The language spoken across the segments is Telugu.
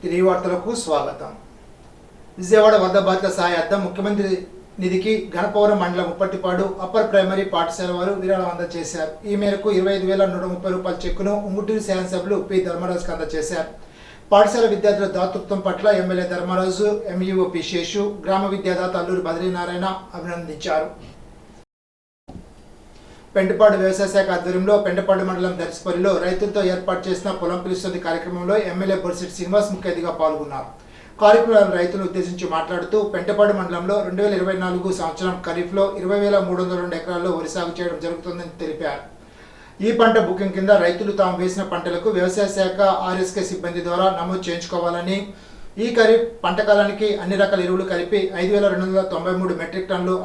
తిరిగి వార్తలకు స్వాగతం. విజయవాడ వద్ద బాధిత సహాయార్థం ముఖ్యమంత్రి నిధికి గణపవరం మండలం ముప్పట్టిపాడు అప్పర్ ప్రైమరీ పాఠశాల వారు విరాళం అందజేశారు. ఈ మేరకు 25,130 రూపాయల చెక్కును ఉంగుటూరు శాసనసభ్యులు పి ధర్మరాజుకు అందజేశారు. పాఠశాల విద్యార్థుల దాతృత్వం పట్ల MLA Dharmaraju, MEO P Seshu, గ్రామ విద్యాదాత అల్లూరి బద్రీనారాయణ అభినందించారు. పెంటపాడు వ్యవసాయ శాఖ ఆధ్వర్యంలో పెంటపాడు మండలం దర్శపల్లిలో రైతులతో ఏర్పాటు చేసిన పొలం పిలుస్తుంది కార్యక్రమంలో ఎమ్మెల్యే బొరిశెట్టి శ్రీనివాస్ ముఖ్య అతిథిగా పాల్గొన్నారు. కార్యక్రమంలో రైతులను ఉద్దేశించి మాట్లాడుతూ పెంటపాడు మండలంలో 2024 సంవత్సరం ఖరీఫ్లో 20,302 ఎకరాల్లో వరి సాగు చేయడం జరుగుతుందని తెలిపారు. ఈ పంట బుకింగ్ కింద రైతులు తాము వేసిన పంటలకు వ్యవసాయ శాఖ ఆర్ఎస్కే సిబ్బంది ద్వారా నమోదు చేయించుకోవాలని, ఈ ఖరీఫ్ పంట కాలానికి అన్ని రకాల ఎరువులు కలిపి 5,293 మెట్రిక్ టన్నులు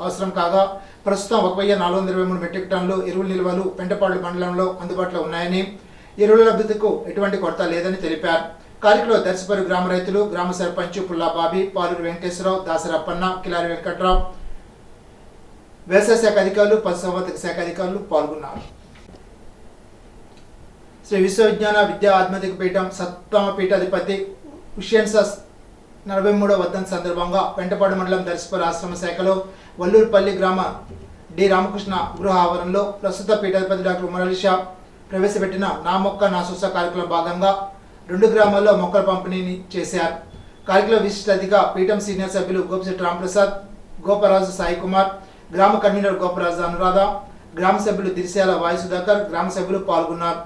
అవసరం కాగా ప్రస్తుతం 1,423 మెట్రిక్ టన్నులు ఎరువుల నిల్వలు పెంటపాడు మండలంలో అందుబాటులో ఉన్నాయని, ఎరువుల లభ్యతకు ఎటువంటి కొరత లేదని తెలిపారు. కార్యక్రమంలో దర్శపల్లి గ్రామ రైతులు, గ్రామ సర్పంచ్ పుల్లా బాబీ, పాలూరు వెంకటేశ్వరరావు, దాసరప్పన్న, కిలారి వెంకట్రావు, వ్యవసాయ శాఖ అధికారులు, పశుసంవర్ధక శాఖ అధికారులు పాల్గొన్నారు. శ్రీ విశ్వవిజ్ఞాన విద్యా ఆధ్యాత్మిక పీఠం సప్తమ పీఠాధిపతి ఉషియన్సస్ 43వ వర్ధంతి సందర్భంగా పెంటపాడు మండలం దర్శపల్లి ఆశ్రమ శాఖలో వల్లూరుపల్లి గ్రామ డి రామకృష్ణ గృహ ఆవరణలో ప్రస్తుత పీఠాధిపతి డాక్టర్ మురళీ షా ప్రవేశపెట్టిన నా మొక్క నా సుస కార్యక్రమం భాగంగా 2 గ్రామాల్లో మొక్కల పంపిణీని చేశారు. కార్యక్రమ విశిష్ట అతిథిగా పీఠం సీనియర్ సభ్యులు గోపిశెట్టి రాంప్రసాద్, గోపరాజు సాయి కుమార్, గ్రామ కన్వీనర్ గోపరాజు అనురాధ, గ్రామ సభ్యులు దిరిశాల వాయు సుధాకర్, గ్రామ సభ్యులు పాల్గొన్నారు.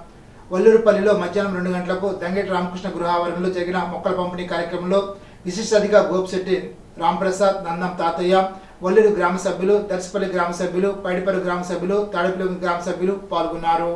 వల్లూరుపల్లిలో మధ్యాహ్నం 2 గంటలకు దంగేటి రామకృష్ణ గృహ ఆవరణలో జరిగిన మొక్కల పంపిణీ కార్యక్రమంలో విశిష్ట అతిథిగా గోపిశెట్టి రాంప్రసాద్, నందం తాతయ్య, వల్లూరు గ్రామ సభ్యులు, దర్శపల్లి గ్రామ సభ్యులు, పైడిపల్లి గ్రామ సభ్యులు, తాడేపల్లి గ్రామ సభ్యులు పాల్గొన్నారు.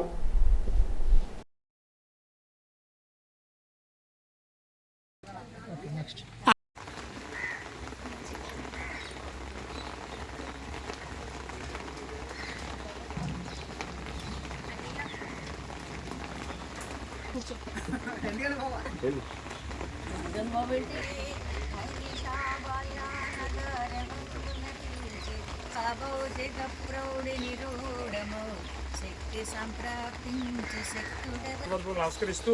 నమస్కరిస్తూ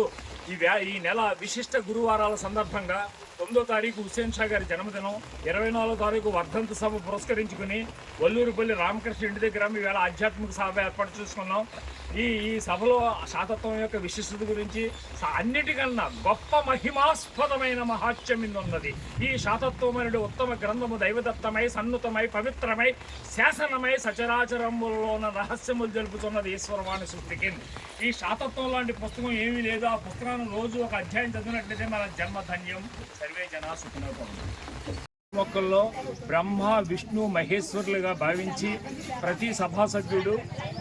ఈ నెల విశిష్ట గురువారాల సందర్భంగా 9వ తారీఖు హుస్సేన్ షా గారి జన్మదినం, 24వ తారీఖు వర్ధంతి సభ పురస్కరించుకుని వల్లూరుపల్లి రామకృష్ణ ఇంటి దగ్గర ఈవేళ ఆధ్యాత్మిక సభ ఏర్పాటు చేసుకున్నాం. ఈ సభలో శాతత్వం యొక్క విశిష్టత గురించి అన్నిటికన్నా గొప్ప మహిమాస్పదమైన మహాత్మ్యం ఉన్నది. ఈ శాతత్వం అనేది ఉత్తమ గ్రంథము దైవదత్తమై సన్నుతమై పవిత్రమై శాసనమై సచరాచరములో ఉన్న రహస్యములు తెలుపుతున్నది ఈశ్వరవాణి సృష్టికి. ఈ శాతత్వం లాంటి పుస్తకం ఏమీ లేదు. ఆ పుస్తకాన్ని రోజు ఒక అధ్యాయం చదివినట్లయితే మన జన్మధన్యం. సర్వే జనా సుఖినో భవంతు. మొక్కల్లో బ్రహ్మ, విష్ణు, మహేశ్వరులుగా భావించి ప్రతి సభాసభ్యుడు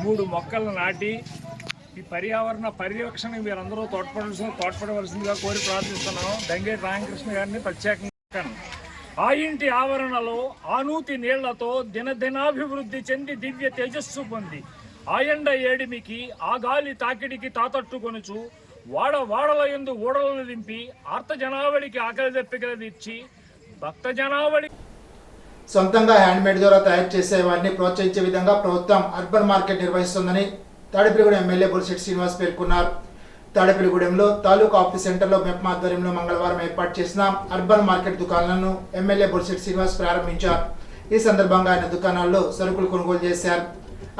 3 మొక్కలు నాటి ఈ పర్యావరణ పరిరక్షణ మీరందరూ తోడ్పడవలసిందిగా కోరి ప్రార్థిస్తున్నాను. దంగేటి రామకృష్ణ గారిని ప్రత్యేకంగా ఆ ఇంటి ఆవరణలో ఆనూతి నీళ్లతో దినదినాభివృద్ధి చెంది దివ్య తేజస్సు పొంది ఆ ఎండ ఏడిమికి ఆ గాలి తాకిడికి తాతట్టుకొనుచు వాడల యందు ఊడలను దింపి ఆర్త జనావళికి ఆకలి దప్పికలు ఇచ్చి భక్త జనావళి సొంతంగా హ్యాండ్మేడ్ ద్వారా తయారు చేసే వారిని ప్రోత్సహించే విధంగా ప్రభుత్వం అర్బన్ మార్కెట్ నిర్వహిస్తుందని తాడేపల్లిగూడెం ఎమ్మెల్యే బొరిశెట్టి శ్రీనివాస్ పేర్కొన్నారు. తాడేపల్లిగూడెంలో తాలూకా ఆఫీస్ సెంటర్లో మెప్మా ఆధ్వర్యంలో మంగళవారం ఏర్పాటు చేసిన అర్బన్ మార్కెట్ దుకాణాలను ఎమ్మెల్యే బొరిశెట్టి శ్రీనివాస్ ప్రారంభించారు. ఈ సందర్భంగా ఆయన దుకాణాల్లో సరుకులు కొనుగోలు చేశారు.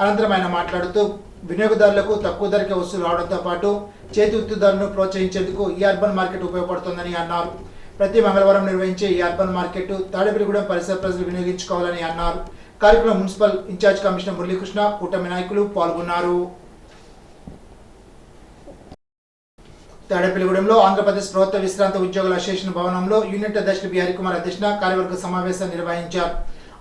అనంతరం ఆయన మాట్లాడుతూ వినియోగదారులకు తక్కువ ధరకే వస్తువులు రావడంతో పాటు చేతి వృత్తిదారులను ప్రోత్సహించేందుకు ఈ అర్బన్ మార్కెట్ ఉపయోగపడుతుందని అన్నారు. ప్రతి మంగళవారం నిర్వహించే ఈ అర్బన్ మార్కెట్ తాడేపల్లిగూడెం పరిసర ప్రజలు వినియోగించుకోవాలని అన్నారు. కార్యక్రమం మున్సిపల్ ఇన్ఛార్జ్ కమిషనర్ మురళీకృష్ణ, కూటమి నాయకులు పాల్గొన్నారు. తాడేపల్లిగూడెంలో ఆంధ్రప్రదేశ్ ప్రభుత్వ విశ్రాంత ఉద్యోగుల అసోసియేషన్ భవనంలో యూనిట్ అధ్యక్షుడు బిహారీ కుమార్ అధ్యక్షన కార్యవర్గ సమావేశం నిర్వహించారు.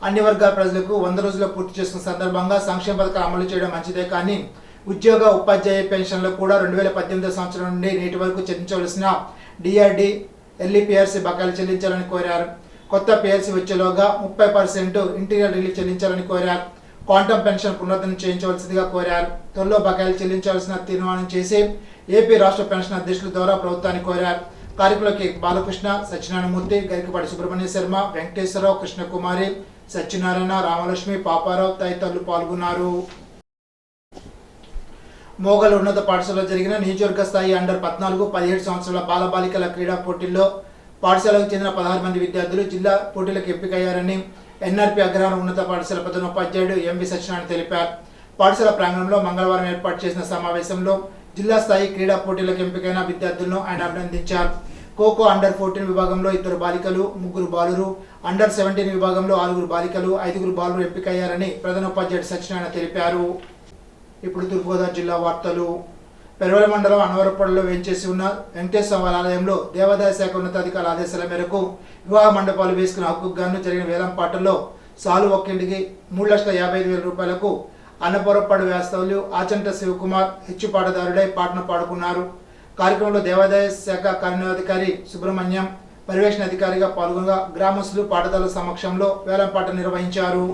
అన్ని వర్గాల ప్రజలకు 100 రోజులు పూర్తి చేసుకున్న సందర్భంగా సంక్షేమ పథకాలు అమలు చేయడం మంచిదే, కానీ ఉద్యోగ ఉపాధ్యాయ పెన్షన్లు కూడా 2018 సంవత్సరం నుండి నేటి వరకు చెల్లించవలసిన డిఆర్డి ఎల్ఈపిఆర్సీ బకాయిలు చెల్లించాలని కోరారు. కొత్త పిఆర్సీ వచ్చేలోగా 30% ఇంటీరియర్ రిలీఫ్ చెల్లించాలని కోరారు. క్వాంటమ్ పెన్షన్ పునరుద్ధరణ చేయించవలసిందిగా కోరారు. త్వరలో బకాయిలు చెల్లించాల్సిన తీర్మానం చేసి ఏపీ రాష్ట్ర పెన్షన్ అధ్యక్షుల ద్వారా ప్రభుత్వాన్ని కోరారు. కార్యక్రమంలోకి బాలకృష్ణ, సత్యనారాయణమూర్తి, గరికపాటి సుబ్రహ్మణ్య శర్మ, వెంకటేశ్వరరావు, కృష్ణకుమారి, సత్యనారాయణ, రామలక్ష్మి, పాపారావు తదితరులు పాల్గొన్నారు. మోగల్ ఉన్నత పాఠశాలలో జరిగిన నియోజకవర్గ స్థాయి అండర్ 14-17 సంవత్సరాల బాలబాలికల క్రీడా పోటీల్లో పాఠశాలకు చెందిన 16 మంది విద్యార్థులు జిల్లా పోటీలకు ఎంపికయ్యారని ఎన్ఆర్పి అగ్రహారం ఉన్నత పాఠశాల ప్రధానోపాధ్యాయుడు ఎంవి సత్యనారాయణ తెలిపారు. పాఠశాల ప్రాంగణంలో మంగళవారం ఏర్పాటు చేసిన సమావేశంలో జిల్లా స్థాయి క్రీడా పోటీలకు ఎంపికైన విద్యార్థులను ఆయన అభినందించారు. ఖోఖో అండర్ 14 విభాగంలో 2 బాలికలు, 3 బాలురు, అండర్ 17 విభాగంలో 6 బాలికలు, 5 బాలురు ఎంపికయ్యారని ప్రధానోపాధ్యాయుడు సత్యనారాయణ తెలిపారు. ఇప్పుడు తూర్పుగోదావరి జిల్లా వార్తలు. పెరవలి మండలం అనవరపల్లిలో వేంచేసి ఉన్న వెంకటేశ్వర ఆలయంలో దేవాదాయ శాఖ ఉన్నతాధికారుల ఆదేశాల మేరకు వివాహ మండపాలు వేసుకున్న హక్కుకు గాను జరిగిన వేలం పాటల్లో సాలు ఒక్కింటికి 3,55,000 రూపాయలకు అన్నపూరపాడు వ్యాస్తవులు ఆచంట శివకుమార్ హెచ్చు పాటదారుడై పాటను పాడుకున్నారు. కార్యక్రమంలో దేవాదాయ శాఖ కార్యాధికారి సుబ్రహ్మణ్యం పర్యవేక్షణ అధికారిగా పాల్గొనగా గ్రామస్తులు పాటదారుల సమక్షంలో వేలం పాట నిర్వహించారు.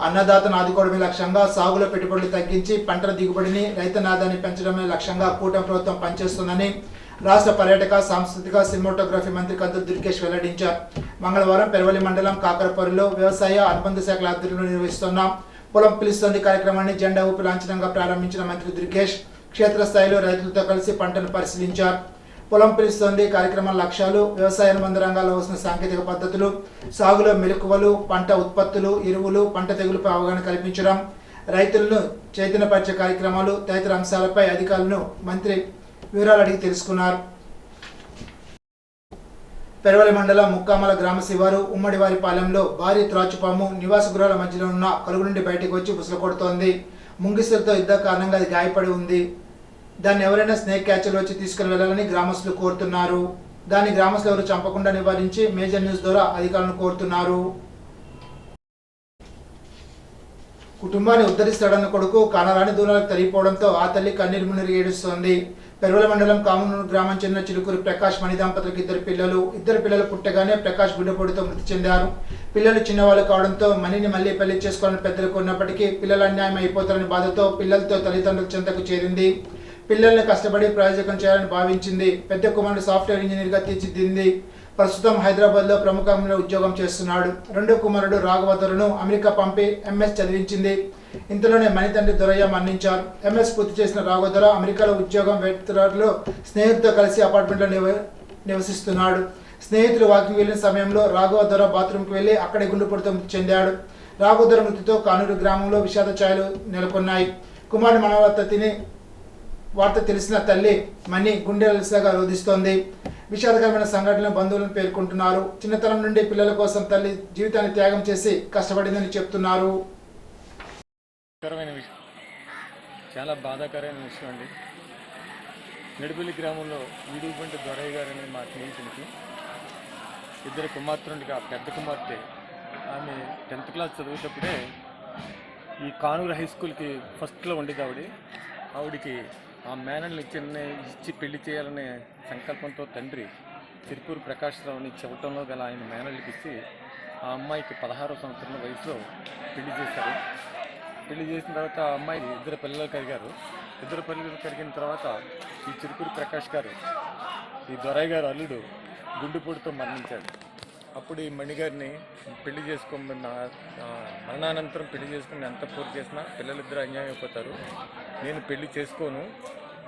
అన్నదాతను ఆదుకోవడమే లక్ష్యంగా సాగులో పెట్టుబడులు తగ్గించి పంటల దిగుబడిని రైతనాదాన్ని పెంచడమే లక్ష్యంగా కూటమి ప్రభుత్వం పనిచేస్తుందని రాష్ట్ర పర్యాటక సాంస్కృతిక సినిమాటోగ్రఫీ మంత్రి కందుల దుర్గేష్ వెల్లడించారు. మంగళవారం పెరవలి మండలం కాకరపల్లిలో వ్యవసాయ అనుబంధ శాఖల ఆధ్వర్యంలో నిర్వహిస్తున్న పొలం పిలుస్తుంది కార్యక్రమాన్ని జెండా ఊపి లాంఛనంగా ప్రారంభించిన మంత్రి దుర్గేష్ క్షేత్రస్థాయిలో రైతులతో కలిసి పంటను పరిశీలించారు. పొలం పిలుస్తుంది కార్యక్రమం లక్ష్యాలు, వ్యవసాయ అనుబంధ రంగాల్లో వస్తున్న సాంకేతిక పద్ధతులు, సాగులో మెలకువలు, పంట ఉత్పత్తులు, ఎరువులు, పంట తెగులుపై అవగాహన కల్పించడం, రైతులను చైతన్యపరిచే కార్యక్రమాలు తదితర అంశాలపై అధికారులను మంత్రి వివరాలు అడిగి తెలుసుకున్నారు. పెరవలి మండలం ముక్కామల గ్రామ శివారు ఉమ్మడివారిపాలెంలో భారీ త్రాచుపాము నివాస గృహాల మధ్యలో ఉన్న కలుగు నుండి బయటకు వచ్చి బుసలు కొడుతోంది. ముంగిసులతో యుద్ధ కారణంగా అది గాయపడి ఉంది. దాన్ని ఎవరైనా స్నేక్ క్యాచర్లు వచ్చి తీసుకుని వెళ్లాలని గ్రామస్తులు కోరుతున్నారు. దాన్ని గ్రామస్తులు ఎవరు చంపకుండా నివారించి మేజర్ న్యూస్ ద్వారా అధికారులను కోరుతున్నారు. కుటుంబాన్ని ఉద్ధరిస్తాడన్న కొడుకు కానరాని దూరాలకు తరిగిపోవడంతో ఆ తల్లి కన్నీరు మున్నీరు ఏడుస్తోంది. పెరవల మండలం కామనూరు గ్రామం చెందిన చిలుకూరి ప్రకాష్ మణి దంపతులకు ఇద్దరు పిల్లలు పుట్టగానే ప్రకాష్ గుండెపోటుతో మృతి చెందారు. పిల్లలు చిన్నవాళ్ళు కావడంతో మణిని మళ్లీ పెళ్లి చేసుకోవాలని పెద్దలు కోరినప్పటికీ పిల్లలు అన్యాయం అయిపోతారని బాధతో పిల్లలతో తల్లిదండ్రుల చెంతకు చేరింది. పిల్లల్ని కష్టపడి ప్రయోజకం చేయాలని భావించింది. పెద్ద కుమారుడు సాఫ్ట్వేర్ ఇంజనీర్గా తీర్చిదిద్దింది. ప్రస్తుతం హైదరాబాద్లో ప్రముఖ కంపెనీలో ఉద్యోగం చేస్తున్నాడు. రెండో కుమారుడు రాఘవధరును అమెరికా పంపి ఎంఎస్ చదివించింది. ఇంతలోనే మణి తండ్రి దొరయ్య మరణించారు. ఎంఎస్ పూర్తి చేసిన రాఘవధర అమెరికాలో ఉద్యోగం వెతుకులో స్నేహితులతో కలిసి అపార్ట్మెంట్లో నివసిస్తున్నాడు. స్నేహితులు వాకింగ్ వెళ్లిన సమయంలో రాఘవధర బాత్రూంకి వెళ్లి అక్కడే గుండెపోటుతో మృతి చెందాడు. రాఘవధర మృతితో కానూరు గ్రామంలో విషాద ఛాయలు నెలకొన్నాయి. కుమారుడు మనవత్తిని వార్త తెలిసిన తల్లి మణి గుండెలసగా రోధిస్తోంది. విషాదకరమైన సంఘటనలు బంధువులను పేర్కొంటున్నారు. చిన్నతనం నుండి పిల్లల కోసం తల్లి జీవితాన్ని త్యాగం చేసి కష్టపడిందని చెప్తున్నారు. చాలా బాధాకరమైన విషయం అండి. నిడిపల్లి గ్రామంలో వీడిబంటి దొరయ్య గారు అనేది మా స్నేహితునికి 2 కుమార్తెలుండగా పెద్ద కుమార్తె ఆమె 10th క్లాస్ చదివేటప్పుడే ఈ కానూరు హై స్కూల్కి ఫస్ట్లో ఉండేది. ఆవిడికి ఆ మేనల్ని ఇచ్చి పెళ్లి చేయాలనే సంకల్పంతో తండ్రి తిరుపూరు ప్రకాశ్రావుని చెప్పడంలో గల ఆయన మేనల్కి ఇచ్చి ఆ అమ్మాయికి 16వ సంవత్సరం వయసులో పెళ్లి చేశారు. పెళ్లి చేసిన తర్వాత ఆ అమ్మాయి 2 పిల్లలు కలిగారు. 2 పిల్లలు కలిగిన తర్వాత ఈ తిరుపూరు ప్రకాష్ గారు ఈ దొరయ్య గారు అల్లుడు గుండెపోటుతో మరణించాడు. అప్పుడు ఈ మణిగారిని పెళ్లి మరణానంతరం పెళ్లి చేసుకుని ఎంత పూర్తి చేసినా పిల్లలిద్దరూ అన్యాయం అయిపోతారు, నేను పెళ్లి చేసుకోను,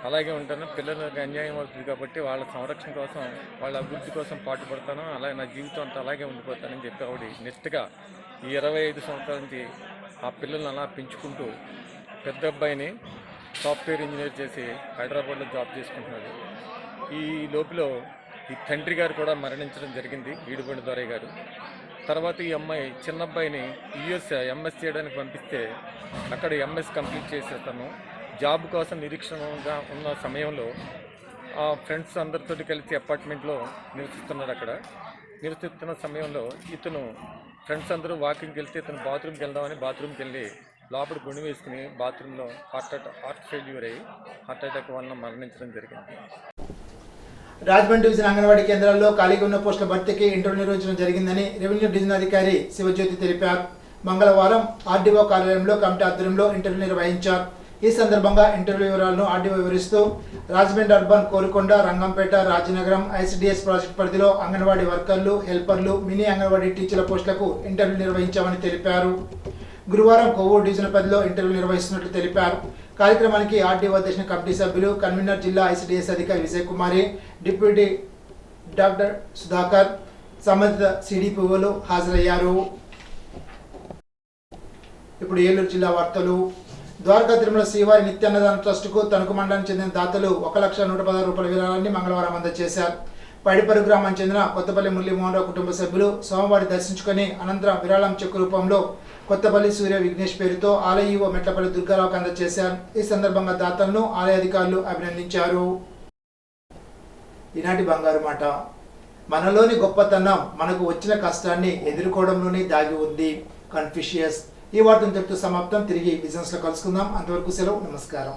అలాగే ఉంటాను, పిల్లలకి అన్యాయం అవుతుంది కాబట్టి వాళ్ళ సంరక్షణ కోసం వాళ్ళ అభివృద్ధి కోసం పాటుపడతాను, అలాగే నా జీవితం అంతా అలాగే ఉండిపోతానని చెప్పి ఆవిడ నిష్ఠగా ఈ 25 సంవత్సరాల నుంచి ఆ పిల్లల్ని అలా పెంచుకుంటూ పెద్ద అబ్బాయిని సాఫ్ట్వేర్ ఇంజనీర్ చేసి హైదరాబాద్లో జాబ్ చేసుకుంటున్నాడు. ఈ లోపల ఈ తండ్రి గారు కూడా మరణించడం జరిగింది, వీడిబండి దొరయ్య గారు. తర్వాత ఈ అమ్మాయి చిన్న అబ్బాయిని యుఎస్ ఎంఎస్ చేయడానికి పంపిస్తే అక్కడ ఎంఎస్ కంప్లీట్ చేసేస్తాను. జాబ్ కోసం నిరీక్షణగా ఉన్న సమయంలో ఆ ఫ్రెండ్స్ అందరితో కలిసి అపార్ట్మెంట్లో నివసిస్తున్నాడు. అక్కడ నివసిస్తున్న సమయంలో ఇతను ఫ్రెండ్స్ అందరూ వాకింగ్కి వెళ్తే ఇతను బాత్రూమ్కి వెళ్దామని బాత్రూమ్కి వెళ్ళి లోపల గుండె వేసుకుని బాత్రూంలో హార్ట్ ఫెయిల్యూర్ అయ్యి హార్ట్ అటాక్ వలన మరణించడం జరిగింది. రాజమండ్రి డివిజన్ అంగన్వాడీ కేంద్రాల్లో ఖాళీగా ఉన్న పోస్టుల భర్తీకి ఇంటర్వ్యూ నిర్వహించడం జరిగిందని రెవెన్యూ డివిజన్ అధికారి శివజ్యోతి తెలిపారు. మంగళవారం ఆర్డీఓ కార్యాలయంలో కమిటీ ఆధ్వర్యంలో ఇంటర్వ్యూ నిర్వహించారు. ఈ సందర్భంగా ఇంటర్వ్యూ వివరాలను ఆర్డీఓ వివరిస్తూ Rajahmundry urban, Korukonda, Rangampeta, Rajanagaram ICDS project పరిధిలో అంగన్వాడీ వర్కర్లు, హెల్పర్లు, మినీ అంగన్వాడీ టీచర్ల పోస్టులకు ఇంటర్వ్యూ నిర్వహించామని తెలిపారు. గురువారం కొవ్వూరు డివిజన్ పరిధిలో ఇంటర్వ్యూ నిర్వహిస్తున్నట్లు తెలిపారు. కార్యక్రమానికి ఆర్డీఓ అధ్యక్ష కమిటీ సభ్యులు, కన్వీనర్ జిల్లా ఐసిడిఎస్ అధికారి విజయ్ కుమారి, డిప్యూటీ డాక్టర్ సుధాకర్, సంబంధిత సిడిపిఓలు హాజరయ్యారు. ఇప్పుడు ఏలూరు జిల్లా వార్తలు. ద్వారకా తిరుమల శ్రీవారి నిత్యాన్నదాన ట్రస్టుకు తణుకు మండలానికి చెందిన దాతలు 1,116,000 రూపాయల విరాళాన్ని మంగళవారం అందజేశారు. పడిపరు గ్రామానికి చెందిన కొత్తపల్లి మురళీమోహన్ రావు కుటుంబ సభ్యులు సోమవారం దర్శించుకుని అనంతరం విరాళం చెక్కు రూపంలో కొత్తపల్లి సూర్య విఘ్నేష్ పేరుతో ఆలయ ఈవో మెట్లపల్లి దుర్గారావుకు అందజేశారు. ఈ సందర్భంగా దాతలను ఆలయ అధికారులు అభినందించారు. ఈనాటి బంగారు మాట. మనలోని గొప్పతనం మనకు వచ్చిన కష్టాన్ని ఎదుర్కోవడంలోనే దాగి ఉంది. కన్ఫ్యూషియస్. ఈ వార్తను చెప్తూ సమాప్తం. తిరిగి బిజినెస్ లో కలుసుకుందాం. అంతవరకు సెలవు. నమస్కారం.